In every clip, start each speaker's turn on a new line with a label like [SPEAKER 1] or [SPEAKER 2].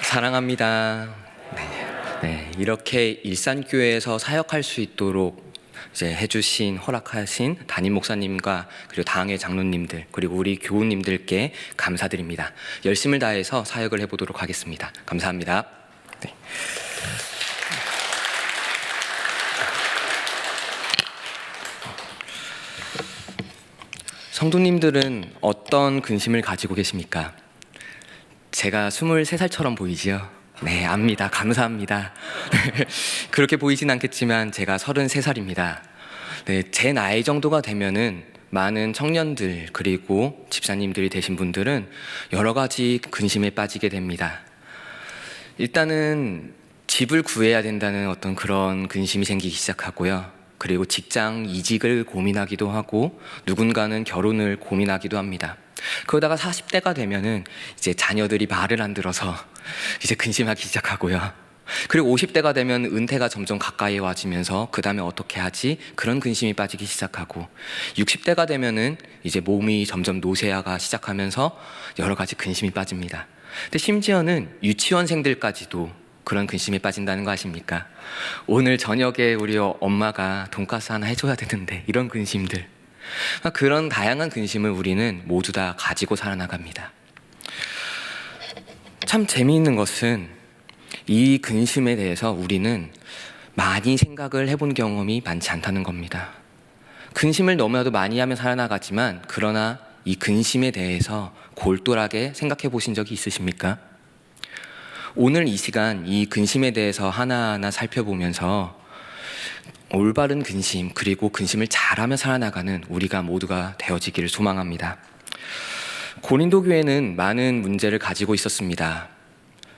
[SPEAKER 1] 사랑합니다. 네, 이렇게 일산교회에서 사역할 수 있도록 이제 해주신 허락하신 담임 목사님과 그리고 당회 장로님들 그리고 우리 교우님들께 감사드립니다. 열심을 다해서 사역을 해보도록 하겠습니다. 감사합니다. 네. 성도님들은 어떤 근심을 가지고 계십니까? 제가 23살처럼 보이지요? 네, 압니다. 감사합니다. 그렇게 보이진 않겠지만 제가 33살입니다. 네, 제 나이 정도가 되면은 많은 청년들 그리고 집사님들이 되신 분들은 여러 가지 근심에 빠지게 됩니다. 일단은 집을 구해야 된다는 어떤 그런 근심이 생기기 시작하고요. 그리고 직장 이직을 고민하기도 하고 누군가는 결혼을 고민하기도 합니다. 그러다가 40대가 되면은 이제 자녀들이 말을 안 들어서 이제 근심하기 시작하고요. 그리고 50대가 되면 은퇴가 점점 가까이 와지면서 그 다음에 어떻게 하지? 그런 근심이 빠지기 시작하고 60대가 되면은 이제 몸이 점점 노쇠화가 시작하면서 여러 가지 근심이 빠집니다. 근데 심지어는 유치원생들까지도 그런 근심에 빠진다는 거 아십니까? 오늘 저녁에 우리 엄마가 돈가스 하나 해줘야 되는데 이런 근심들, 그런 다양한 근심을 우리는 모두 다 가지고 살아나갑니다. 참 재미있는 것은 이 근심에 대해서 우리는 많이 생각을 해본 경험이 많지 않다는 겁니다. 근심을 너무나도 많이 하며 살아나가지만 그러나 이 근심에 대해서 골똘하게 생각해 보신 적이 있으십니까? 오늘 이 시간 이 근심에 대해서 하나하나 살펴보면서 올바른 근심 그리고 근심을 잘하며 살아나가는 우리가 모두가 되어지기를 소망합니다. 고린도 교회는 많은 문제를 가지고 있었습니다.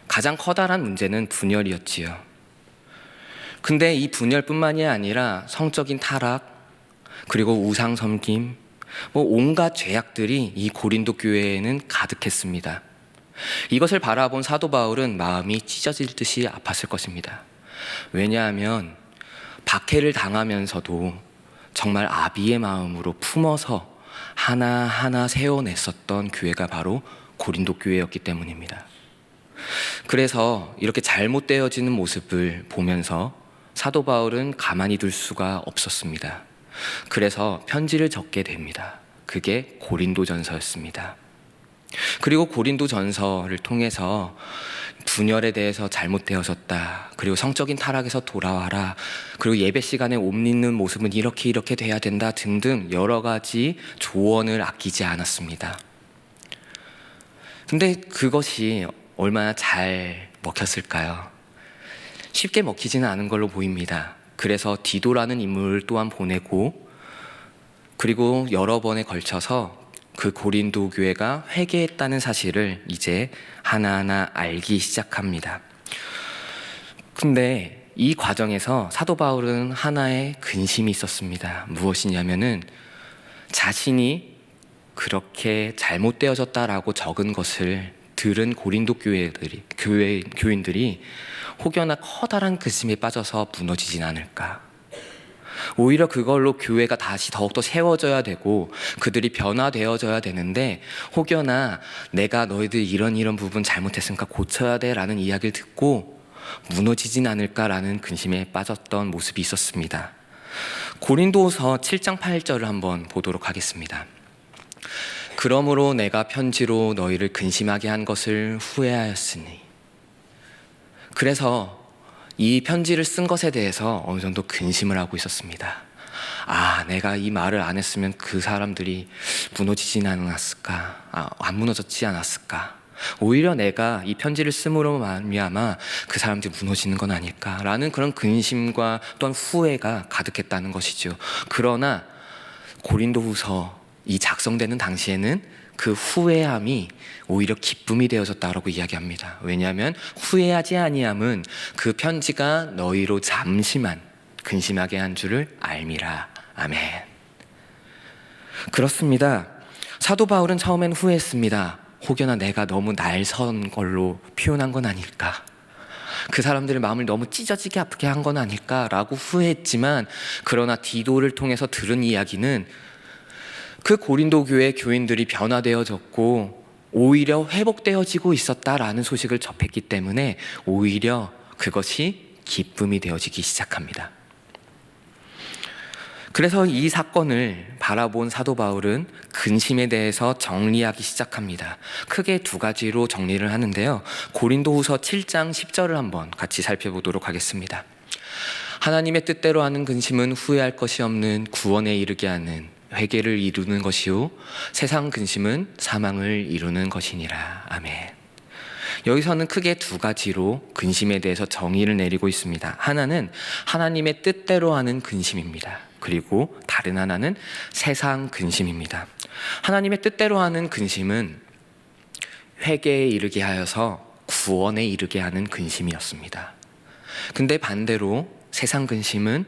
[SPEAKER 1] 가장 커다란 문제는 분열이었지요. 근데 이 분열뿐만이 아니라 성적인 타락 그리고 우상 섬김 온갖 죄악들이 이 고린도 교회에는 가득했습니다. 이것을 바라본 사도 바울은 마음이 찢어질 듯이 아팠을 것입니다. 왜냐하면 박해를 당하면서도 정말 아비의 마음으로 품어서 하나하나 세워냈었던 교회가 바로 고린도 교회였기 때문입니다. 그래서 이렇게 잘못되어지는 모습을 보면서 사도 바울은 가만히 둘 수가 없었습니다. 그래서 편지를 적게 됩니다. 그게 고린도전서였습니다. 그리고 고린도전서를 통해서 분열에 대해서 잘못되어졌다. 그리고 성적인 타락에서 돌아와라. 그리고 예배 시간에 옷 입는 모습은 이렇게 돼야 된다 등등 여러 가지 조언을 아끼지 않았습니다. 근데 그것이 얼마나 잘 먹혔을까요? 쉽게 먹히지는 않은 걸로 보입니다. 그래서 디도라는 인물을 또한 보내고 그리고 여러 번에 걸쳐서 그 고린도 교회가 회개했다는 사실을 이제 하나하나 알기 시작합니다. 근데 이 과정에서 사도 바울은 하나의 근심이 있었습니다. 무엇이냐면은 자신이 그렇게 잘못되어졌다라고 적은 것을 들은 고린도 교인들이 혹여나 커다란 근심에 빠져서 무너지진 않을까. 오히려 그걸로 교회가 다시 더욱더 세워져야 되고 그들이 변화되어져야 되는데 혹여나 내가 너희들 이런 부분 잘못했으니까 고쳐야 돼 라는 이야기를 듣고 무너지진 않을까라는 근심에 빠졌던 모습이 있었습니다. 고린도서 7장 8절을 한번 보도록 하겠습니다. 그러므로 내가 편지로 너희를 근심하게 한 것을 후회하였으니. 그래서 이 편지를 쓴 것에 대해서 어느 정도 근심을 하고 있었습니다. 내가 이 말을 안 했으면 그 사람들이 무너지진 않았을까? 안 무너졌지 않았을까? 오히려 내가 이 편지를 쓰므로 말미암아 그 사람들이 무너지는 건 아닐까라는 그런 근심과 또한 후회가 가득했다는 것이죠. 그러나 고린도후서 이 작성되는 당시에는 그 후회함이 오히려 기쁨이 되어졌다라고 이야기합니다. 왜냐하면 후회하지 아니함은 그 편지가 너희로 잠시만 근심하게 한 줄을 알미라. 아멘. 그렇습니다. 사도 바울은 처음엔 후회했습니다. 혹여나 내가 너무 날선 걸로 표현한 건 아닐까? 그 사람들의 마음을 너무 찢어지게 아프게 한 건 아닐까라고 후회했지만 그러나 디도를 통해서 들은 이야기는 그 고린도 교회 교인들이 변화되어졌고 오히려 회복되어지고 있었다라는 소식을 접했기 때문에 오히려 그것이 기쁨이 되어지기 시작합니다. 그래서 이 사건을 바라본 사도 바울은 근심에 대해서 정리하기 시작합니다. 크게 두 가지로 정리를 하는데요. 고린도후서 7장 10절을 한번 같이 살펴보도록 하겠습니다. 하나님의 뜻대로 하는 근심은 후회할 것이 없는 구원에 이르게 하는 회개를 이루는 것이요 세상 근심은 사망을 이루는 것이니라. 아멘. 여기서는 크게 두 가지로 근심에 대해서 정의를 내리고 있습니다. 하나는 하나님의 뜻대로 하는 근심입니다. 그리고 다른 하나는 세상 근심입니다. 하나님의 뜻대로 하는 근심은 회개에 이르게 하여서 구원에 이르게 하는 근심이었습니다. 근데 반대로 세상 근심은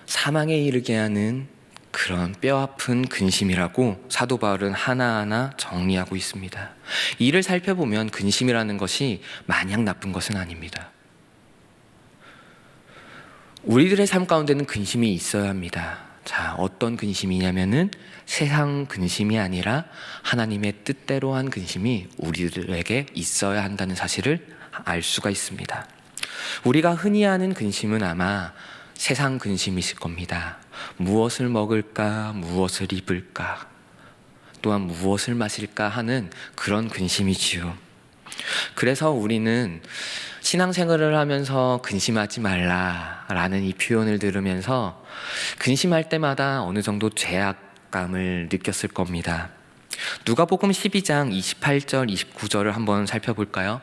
[SPEAKER 1] 사망에 이르게 하는 그런 뼈아픈 근심이라고 사도 바울은 하나하나 정리하고 있습니다. 이를 살펴보면 근심이라는 것이 마냥 나쁜 것은 아닙니다. 우리들의 삶 가운데는 근심이 있어야 합니다. 자, 어떤 근심이냐면은 세상 근심이 아니라 하나님의 뜻대로 한 근심이 우리들에게 있어야 한다는 사실을 알 수가 있습니다. 우리가 흔히 하는 근심은 아마 세상 근심이실 겁니다. 무엇을 먹을까, 무엇을 입을까, 또한 무엇을 마실까 하는 그런 근심이지요. 그래서 우리는 신앙생활을 하면서 근심하지 말라라는 이 표현을 들으면서 근심할 때마다 어느 정도 죄악감을 느꼈을 겁니다. 누가복음 12장 28절 29절을 한번 살펴볼까요?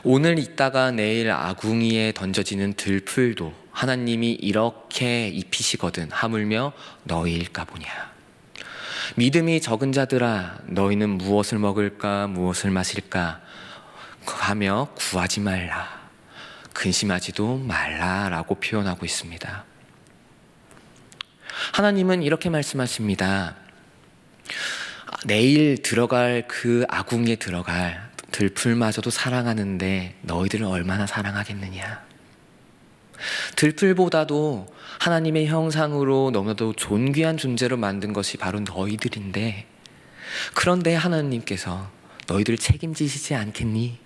[SPEAKER 1] 오늘 있다가 내일 아궁이에 던져지는 들풀도 하나님이 이렇게 입히시거든 하물며 너희일까 보냐. 믿음이 적은 자들아 너희는 무엇을 먹을까 무엇을 마실까 하며 구하지 말라, 근심하지도 말라라고 표현하고 있습니다. 하나님은 이렇게 말씀하십니다. 내일 들어갈 그 아궁이에 들어갈 들풀마저도 사랑하는데 너희들은 얼마나 사랑하겠느냐. 들풀보다도 하나님의 형상으로 너무나도 존귀한 존재로 만든 것이 바로 너희들인데, 그런데 하나님께서 너희들을 책임지시지 않겠니?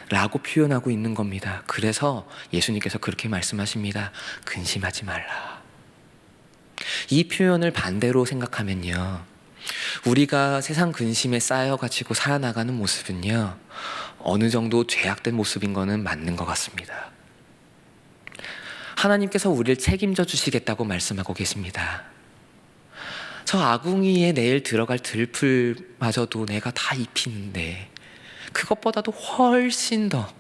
[SPEAKER 1] 라고 표현하고 있는 겁니다. 그래서 예수님께서 그렇게 말씀하십니다. 근심하지 말라. 이 표현을 반대로 생각하면요, 우리가 세상 근심에 쌓여가지고 살아나가는 모습은요, 어느 정도 죄악된 모습인 거는 맞는 것 같습니다. 하나님께서 우리를 책임져 주시겠다고 말씀하고 계십니다. 저 아궁이에 내일 들어갈 들풀마저도 내가 다 입히는데 그것보다도 훨씬 더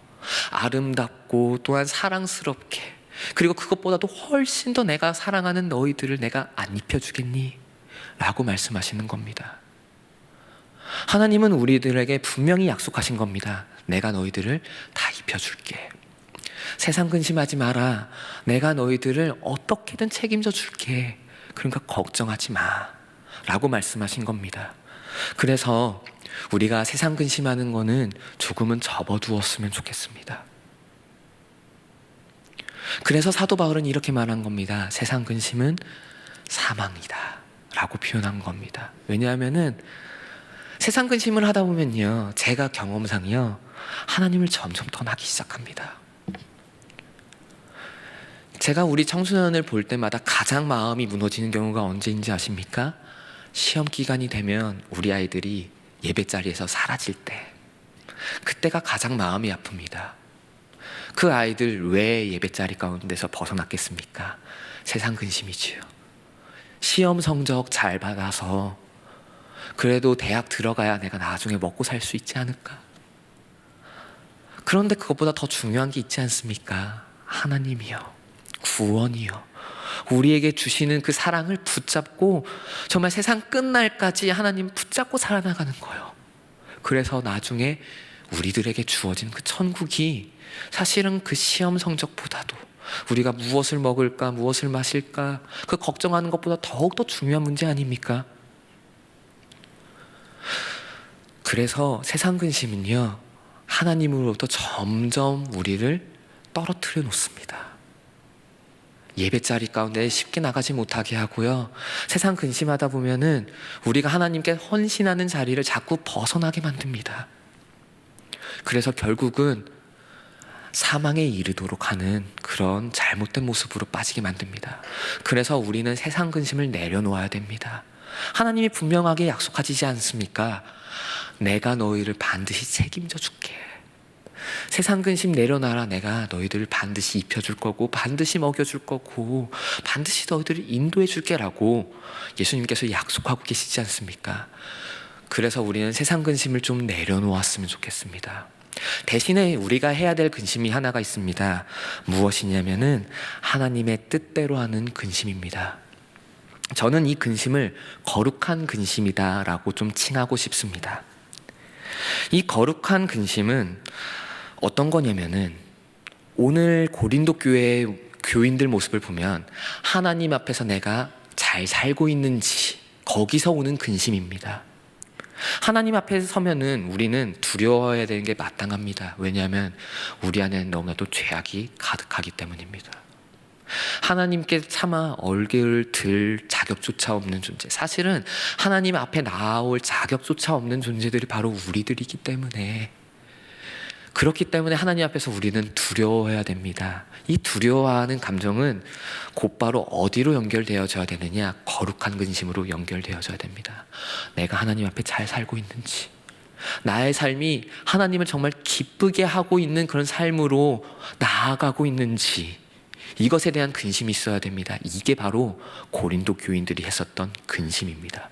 [SPEAKER 1] 아름답고 또한 사랑스럽게, 그리고 그것보다도 훨씬 더 내가 사랑하는 너희들을 내가 안 입혀주겠니? 라고 말씀하시는 겁니다. 하나님은 우리들에게 분명히 약속하신 겁니다. 내가 너희들을 다 입혀줄게. 세상 근심하지 마라. 내가 너희들을 어떻게든 책임져 줄게. 그러니까 걱정하지 마. 라고 말씀하신 겁니다. 그래서 우리가 세상 근심하는 거는 조금은 접어두었으면 좋겠습니다. 그래서 사도 바울은 이렇게 말한 겁니다. 세상 근심은 사망이다 라고 표현한 겁니다. 왜냐하면은 세상 근심을 하다 보면요, 제가 경험상이요, 하나님을 점점 떠나기 시작합니다. 제가 우리 청소년을 볼 때마다 가장 마음이 무너지는 경우가 언제인지 아십니까? 시험 기간이 되면 우리 아이들이 예배 자리에서 사라질 때, 그때가 가장 마음이 아픕니다. 그 아이들 왜 예배 자리 가운데서 벗어났겠습니까? 세상 근심이지요. 시험 성적 잘 받아서 그래도 대학 들어가야 내가 나중에 먹고 살 수 있지 않을까? 그런데 그것보다 더 중요한 게 있지 않습니까? 하나님이요, 구원이요, 우리에게 주시는 그 사랑을 붙잡고 정말 세상 끝날까지 하나님 붙잡고 살아나가는 거예요. 그래서 나중에 우리들에게 주어진 그 천국이 사실은 그 시험 성적보다도 우리가 무엇을 먹을까 무엇을 마실까 그 걱정하는 것보다 더욱더 중요한 문제 아닙니까? 그래서 세상 근심은요, 하나님으로부터 점점 우리를 떨어뜨려 놓습니다. 예배 자리 가운데 쉽게 나가지 못하게 하고요. 세상 근심하다 보면은 우리가 하나님께 헌신하는 자리를 자꾸 벗어나게 만듭니다. 그래서 결국은 사망에 이르도록 하는 그런 잘못된 모습으로 빠지게 만듭니다. 그래서 우리는 세상 근심을 내려놓아야 됩니다. 하나님이 분명하게 약속하시지 않습니까? 내가 너희를 반드시 책임져 줄게. 세상 근심 내려놔라. 내가 너희들을 반드시 입혀줄 거고 반드시 먹여줄 거고 반드시 너희들을 인도해 줄게 라고 예수님께서 약속하고 계시지 않습니까? 그래서 우리는 세상 근심을 좀 내려놓았으면 좋겠습니다. 대신에 우리가 해야 될 근심이 하나가 있습니다. 무엇이냐면은 하나님의 뜻대로 하는 근심입니다. 저는 이 근심을 거룩한 근심이다 라고 좀 칭하고 싶습니다. 이 거룩한 근심은 어떤 거냐면은 오늘 고린도 교회의 교인들 모습을 보면 하나님 앞에서 내가 잘 살고 있는지 거기서 오는 근심입니다. 하나님 앞에 서면은 우리는 두려워해야 되는 게 마땅합니다. 왜냐하면 우리 안에는 너무나도 죄악이 가득하기 때문입니다. 하나님께 차마 얼굴을 들 자격조차 없는 존재, 사실은 하나님 앞에 나올 자격조차 없는 존재들이 바로 우리들이기 때문에, 그렇기 때문에 하나님 앞에서 우리는 두려워해야 됩니다. 이 두려워하는 감정은 곧바로 어디로 연결되어져야 되느냐? 거룩한 근심으로 연결되어져야 됩니다. 내가 하나님 앞에 잘 살고 있는지, 나의 삶이 하나님을 정말 기쁘게 하고 있는 그런 삶으로 나아가고 있는지, 이것에 대한 근심이 있어야 됩니다. 이게 바로 고린도 교인들이 했었던 근심입니다.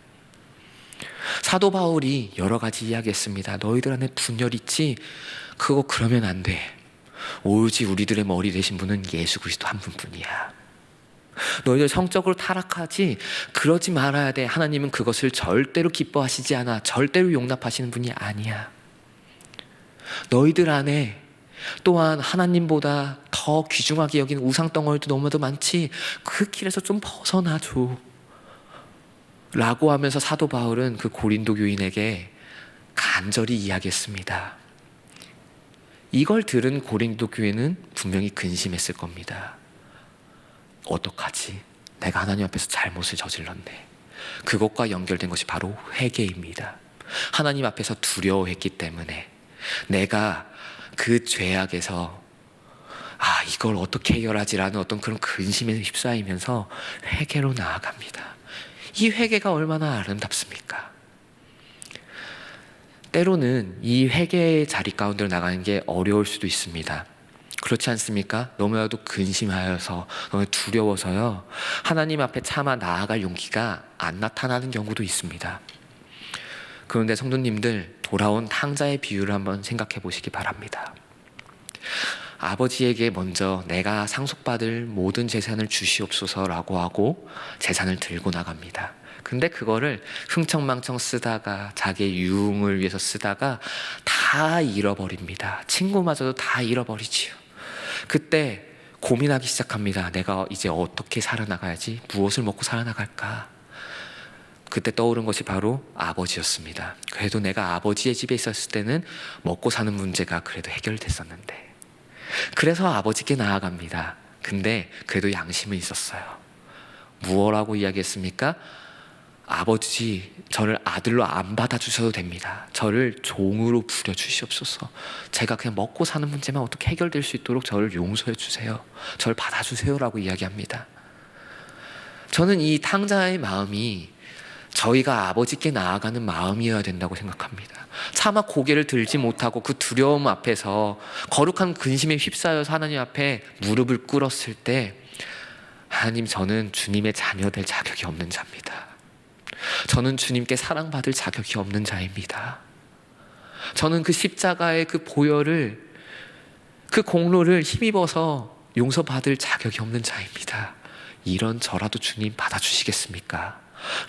[SPEAKER 1] 사도 바울이 여러 가지 이야기했습니다. 너희들 안에 분열 있지? 그거 그러면 안 돼. 오직 우리들의 머리 되신 분은 예수 그리스도 한 분뿐이야. 너희들 성적으로 타락하지? 그러지 말아야 돼. 하나님은 그것을 절대로 기뻐하시지 않아. 절대로 용납하시는 분이 아니야. 너희들 안에 또한 하나님보다 더 귀중하게 여기는 우상덩어리도 너무도 많지? 그 길에서 좀 벗어나줘 라고 하면서 사도 바울은 그 고린도 교인에게 간절히 이야기했습니다. 이걸 들은 고린도 교회는 분명히 근심했을 겁니다. 어떡하지? 내가 하나님 앞에서 잘못을 저질렀네. 그것과 연결된 것이 바로 회개입니다. 하나님 앞에서 두려워했기 때문에 내가 그 죄악에서 이걸 어떻게 해결하지라는 어떤 그런 근심에 휩싸이면서 회개로 나아갑니다. 이 회개가 얼마나 아름답습니까? 때로는 이 회개의 자리 가운데로 나가는 게 어려울 수도 있습니다. 그렇지 않습니까? 너무나도 근심하여서, 너무 두려워서요, 하나님 앞에 차마 나아갈 용기가 안 나타나는 경우도 있습니다. 그런데 성도님들, 돌아온 탕자의 비유를 한번 생각해 보시기 바랍니다. 아버지에게 먼저 내가 상속받을 모든 재산을 주시옵소서라고 하고 재산을 들고 나갑니다. 근데 그거를 흥청망청 쓰다가 자기의 유흥을 위해서 쓰다가 다 잃어버립니다. 친구마저도 다 잃어버리지요. 그때 고민하기 시작합니다. 내가 이제 어떻게 살아나가야지? 무엇을 먹고 살아나갈까? 그때 떠오른 것이 바로 아버지였습니다. 그래도 내가 아버지의 집에 있었을 때는 먹고 사는 문제가 그래도 해결됐었는데, 그래서 아버지께 나아갑니다. 근데 그래도 양심은 있었어요. 무엇라고 이야기했습니까? 아버지, 저를 아들로 안 받아주셔도 됩니다. 저를 종으로 부려주시옵소서. 제가 그냥 먹고 사는 문제만 어떻게 해결될 수 있도록 저를 용서해 주세요. 저를 받아주세요 라고 이야기합니다. 저는 이 탕자의 마음이 저희가 아버지께 나아가는 마음이어야 된다고 생각합니다. 차마 고개를 들지 못하고 그 두려움 앞에서 거룩한 근심에 휩싸여서 하나님 앞에 무릎을 꿇었을 때, 하나님, 저는 주님의 자녀 될 자격이 없는 자입니다. 저는 주님께 사랑받을 자격이 없는 자입니다. 저는 그 십자가의 그 보혈을, 그 공로를 힘입어서 용서받을 자격이 없는 자입니다. 이런 저라도 주님 받아주시겠습니까?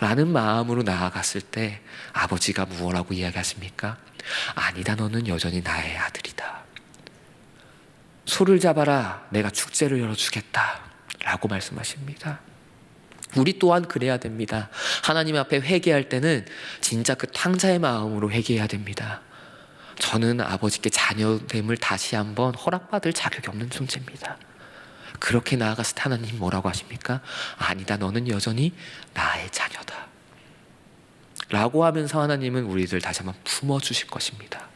[SPEAKER 1] 라는 마음으로 나아갔을 때 아버지가 무엇라고 이야기하십니까? 아니다, 너는 여전히 나의 아들이다. 소를 잡아라, 내가 축제를 열어주겠다 라고 말씀하십니다. 우리 또한 그래야 됩니다. 하나님 앞에 회개할 때는 진짜 그 탕자의 마음으로 회개해야 됩니다. 저는 아버지께 자녀됨을 다시 한번 허락받을 자격이 없는 존재입니다. 그렇게 나아갔을 때 하나님 뭐라고 하십니까? 아니다, 너는 여전히 나의 자녀다 라고 하면서 하나님은 우리들 다시 한번 품어주실 것입니다.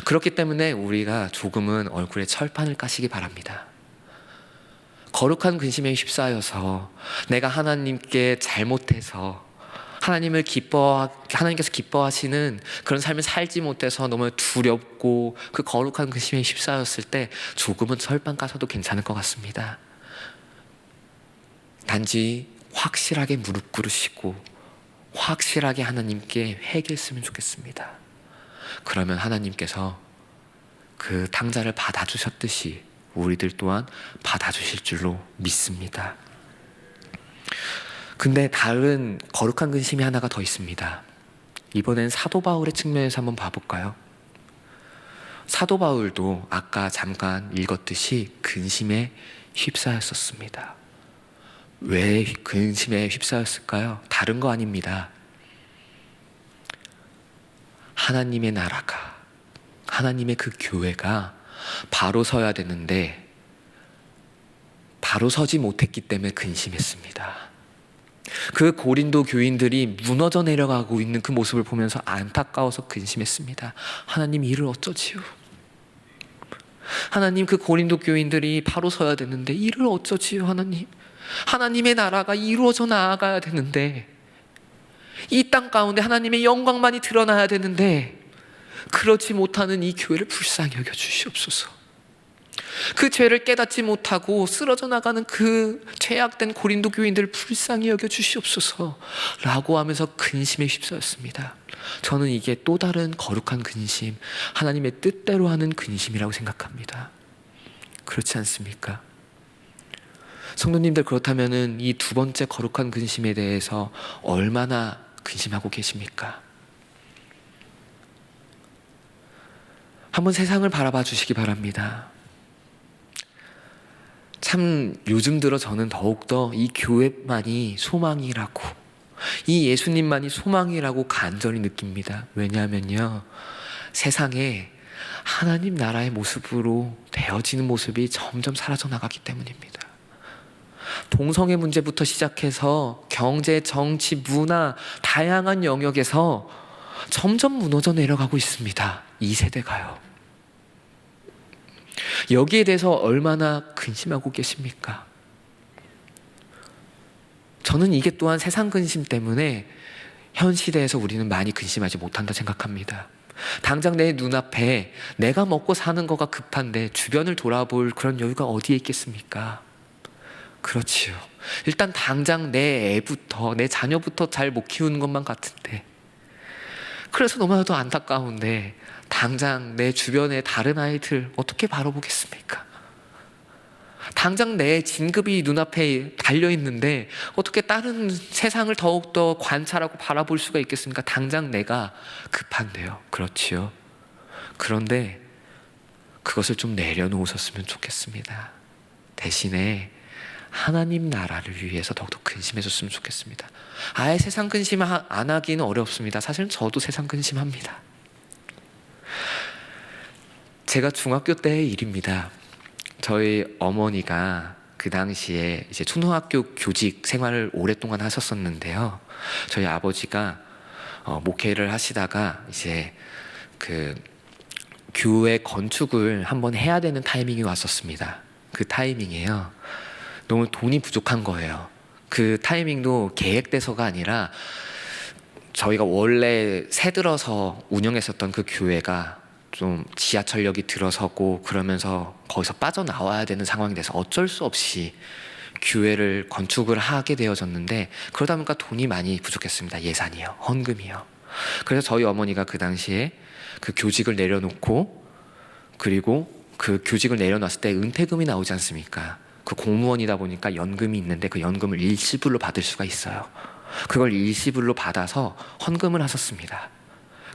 [SPEAKER 1] 그렇기 때문에 우리가 조금은 얼굴에 철판을 까시기 바랍니다. 거룩한 근심에 휩싸여서 내가 하나님께 잘못해서 하나님께서 기뻐하시는 그런 삶을 살지 못해서 너무 두렵고 그 거룩한 근심에 휩싸였을 때 조금은 철판 까서도 괜찮을 것 같습니다. 단지 확실하게 무릎 꿇으시고 확실하게 하나님께 회개했으면 좋겠습니다. 그러면 하나님께서 그 탕자를 받아주셨듯이 우리들 또한 받아주실 줄로 믿습니다. 근데 다른 거룩한 근심이 하나가 더 있습니다. 이번엔 사도 바울의 측면에서 한번 봐볼까요? 사도 바울도 아까 잠깐 읽었듯이 근심에 휩싸였었습니다. 왜 근심에 휩싸였을까요? 다른 거 아닙니다. 하나님의 나라가, 하나님의 그 교회가 바로 서야 되는데 바로 서지 못했기 때문에 근심했습니다. 그 고린도 교인들이 무너져 내려가고 있는 그 모습을 보면서 안타까워서 근심했습니다. 하나님, 이를 어쩌지요? 하나님, 그 고린도 교인들이 바로 서야 되는데 이를 어쩌지요? 하나님, 하나님의 나라가 이루어져 나아가야 되는데, 이 땅 가운데 하나님의 영광만이 드러나야 되는데 그렇지 못하는 이 교회를 불쌍히 여겨 주시옵소서. 그 죄를 깨닫지 못하고 쓰러져 나가는 그 죄악된 고린도 교인들을 불쌍히 여겨 주시옵소서 라고 하면서 근심에 휩싸였습니다. 저는 이게 또 다른 거룩한 근심, 하나님의 뜻대로 하는 근심이라고 생각합니다. 그렇지 않습니까? 성도님들, 그렇다면 이 두 번째 거룩한 근심에 대해서 얼마나 근심하고 계십니까? 한번 세상을 바라봐 주시기 바랍니다. 참 요즘 들어 저는 더욱더 이 교회만이 소망이라고, 이 예수님만이 소망이라고 간절히 느낍니다. 왜냐하면요, 세상에 하나님 나라의 모습으로 되어지는 모습이 점점 사라져 나가기 때문입니다. 동성애 문제부터 시작해서 경제, 정치, 문화, 다양한 영역에서 점점 무너져 내려가고 있습니다. 이 세대가요. 여기에 대해서 얼마나 근심하고 계십니까? 저는 이게 또한 세상 근심 때문에 현 시대에서 우리는 많이 근심하지 못한다 생각합니다. 당장 내 눈앞에 내가 먹고 사는 거가 급한데 주변을 돌아볼 그런 여유가 어디에 있겠습니까? 그렇지요. 일단 당장 내 애부터, 내 자녀부터 잘 못 키우는 것만 같은데, 그래서 너무나도 안타까운데 당장 내 주변의 다른 아이들 어떻게 바라보겠습니까? 당장 내 진급이 눈앞에 달려있는데 어떻게 다른 세상을 더욱더 관찰하고 바라볼 수가 있겠습니까? 당장 내가 급한데요. 그렇지요. 그런데 그것을 좀 내려놓으셨으면 좋겠습니다. 대신에 하나님 나라를 위해서 더욱더 근심해줬으면 좋겠습니다. 아예 세상 근심 안 하기는 어렵습니다. 사실은 저도 세상 근심합니다. 제가 중학교 때의 일입니다. 저희 어머니가 그 당시에 이제 초등학교 교직 생활을 오랫동안 하셨었는데요. 저희 아버지가 목회를 하시다가 이제 그 교회 건축을 한번 해야 되는 타이밍이 왔었습니다. 그 타이밍에요, 너무 돈이 부족한 거예요. 그 타이밍도 계획돼서가 아니라 저희가 원래 새 들어서 운영했었던 그 교회가 좀 지하철역이 들어서고 그러면서 거기서 빠져나와야 되는 상황이 돼서 어쩔 수 없이 교회를 건축을 하게 되어졌는데, 그러다 보니까 돈이 많이 부족했습니다. 예산이요, 헌금이요. 그래서 저희 어머니가 그 당시에 그 교직을 내려놓고, 그리고 그 교직을 내려놨을 때 은퇴금이 나오지 않습니까? 그 공무원이다 보니까 연금이 있는데 그 연금을 일시불로 받을 수가 있어요. 그걸 일시불로 받아서 헌금을 하셨습니다.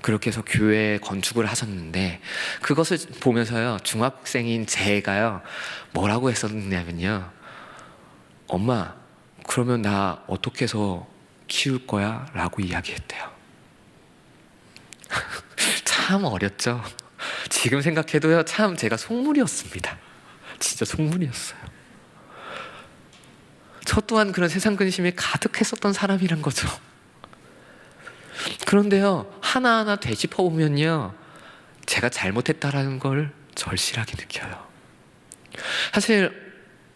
[SPEAKER 1] 그렇게 해서 교회 건축을 하셨는데, 그것을 보면서요, 중학생인 제가요, 뭐라고 했었냐면요, 엄마, 그러면 나 어떻게 해서 키울 거야? 라고 이야기했대요. 참 어렸죠? 지금 생각해도요, 참 제가 속물이었습니다. 진짜 속물이었어요. 저 또한 그런 세상 근심에 가득했었던 사람이란 거죠. 그런데요, 하나하나 되짚어 보면요, 제가 잘못했다라는 걸 절실하게 느껴요. 사실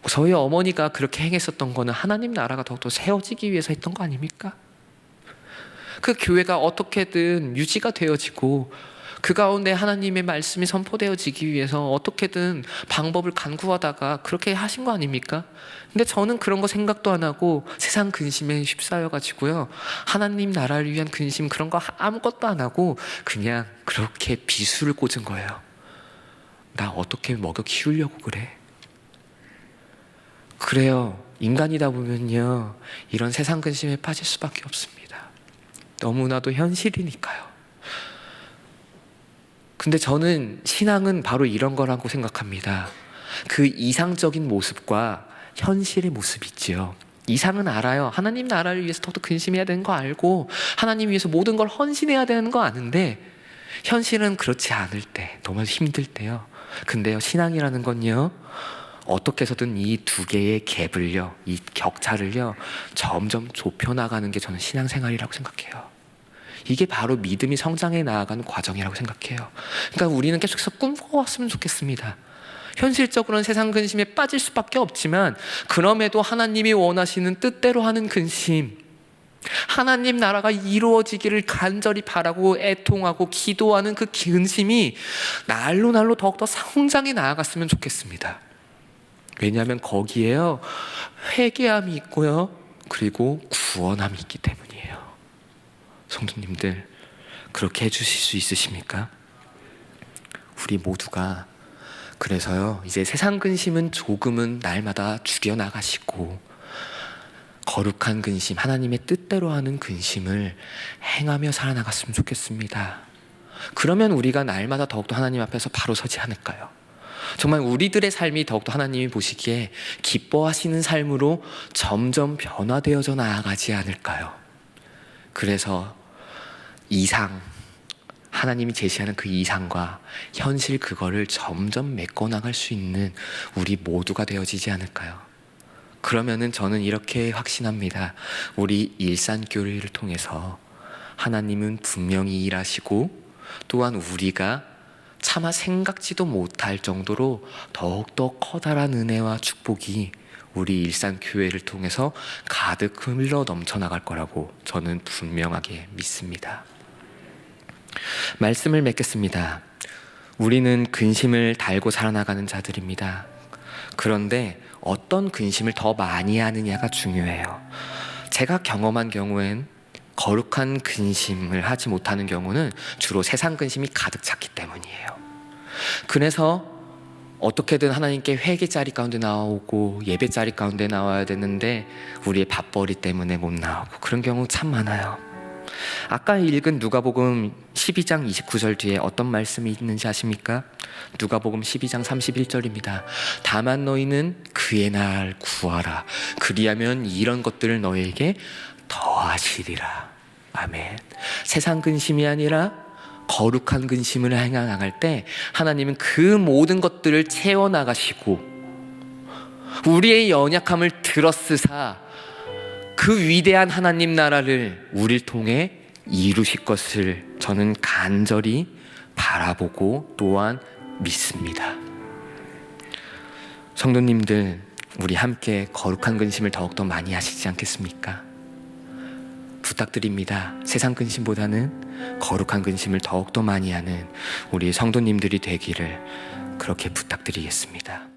[SPEAKER 1] 저희 어머니가 그렇게 행했었던 거는 하나님 나라가 더욱더 세워지기 위해서 했던 거 아닙니까? 그 교회가 어떻게든 유지가 되어지고 그 가운데 하나님의 말씀이 선포되어지기 위해서 어떻게든 방법을 간구하다가 그렇게 하신 거 아닙니까? 근데 저는 그런 거 생각도 안 하고 세상 근심에 휩싸여가지고요, 하나님 나라를 위한 근심 그런 거 아무것도 안 하고 그냥 그렇게 비수를 꽂은 거예요. 나 어떻게 먹여 키우려고 그래? 그래요. 인간이다 보면요, 이런 세상 근심에 빠질 수밖에 없습니다. 너무나도 현실이니까요. 근데 저는 신앙은 바로 이런 거라고 생각합니다. 그 이상적인 모습과 현실의 모습이 있지요. 이상은 알아요. 하나님 나라를 위해서 더더 근심해야 되는 거 알고 하나님 위해서 모든 걸 헌신해야 되는 거 아는데, 현실은 그렇지 않을 때, 너무 힘들 때요. 근데요, 신앙이라는 건요, 어떻게 해서든 이 두 개의 갭을요, 이 격차를요, 점점 좁혀나가는 게 저는 신앙생활이라고 생각해요. 이게 바로 믿음이 성장해 나아가는 과정이라고 생각해요. 그러니까 우리는 계속해서 꿈꿔왔으면 좋겠습니다. 현실적으로는 세상 근심에 빠질 수밖에 없지만, 그럼에도 하나님이 원하시는 뜻대로 하는 근심, 하나님 나라가 이루어지기를 간절히 바라고 애통하고 기도하는 그 근심이 날로 날로 더욱더 성장해 나아갔으면 좋겠습니다. 왜냐하면 거기에요, 회개함이 있고요, 그리고 구원함이 있기 때문이에요. 성도님들, 그렇게 해주실 수 있으십니까? 우리 모두가 그래서요, 이제 세상 근심은 조금은 날마다 죽여나가시고 거룩한 근심, 하나님의 뜻대로 하는 근심을 행하며 살아나갔으면 좋겠습니다. 그러면 우리가 날마다 더욱더 하나님 앞에서 바로 서지 않을까요? 정말 우리들의 삶이 더욱더 하나님이 보시기에 기뻐하시는 삶으로 점점 변화되어져 나아가지 않을까요? 그래서 이상, 하나님이 제시하는 그 이상과 현실, 그거를 점점 메꿔나갈 수 있는 우리 모두가 되어지지 않을까요? 그러면은 저는 이렇게 확신합니다. 우리 일산교회를 통해서 하나님은 분명히 일하시고, 또한 우리가 차마 생각지도 못할 정도로 더욱더 커다란 은혜와 축복이 우리 일산교회를 통해서 가득 흘러 넘쳐나갈 거라고 저는 분명하게 믿습니다. 말씀을 맺겠습니다. 우리는 근심을 달고 살아나가는 자들입니다. 그런데 어떤 근심을 더 많이 하느냐가 중요해요. 제가 경험한 경우엔 거룩한 근심을 하지 못하는 경우는 주로 세상 근심이 가득 찼기 때문이에요. 그래서 어떻게든 하나님께 회개 자리 가운데 나오고 예배 자리 가운데 나와야 되는데 우리의 밥벌이 때문에 못 나오고, 그런 경우 참 많아요. 아까 읽은 누가복음 12장 29절 뒤에 어떤 말씀이 있는지 아십니까? 누가복음 12장 31절입니다. 다만 너희는 그의 날 구하라. 그리하면 이런 것들을 너희에게 더하시리라. 아멘. 세상 근심이 아니라 거룩한 근심을 행해나갈 때 하나님은 그 모든 것들을 채워나가시고 우리의 연약함을 들어쓰사 그 위대한 하나님 나라를 우리를 통해 이루실 것을 저는 간절히 바라보고 또한 믿습니다. 성도님들, 우리 함께 거룩한 근심을 더욱더 많이 하시지 않겠습니까? 부탁드립니다. 세상 근심보다는 거룩한 근심을 더욱더 많이 하는 우리 성도님들이 되기를 그렇게 부탁드리겠습니다.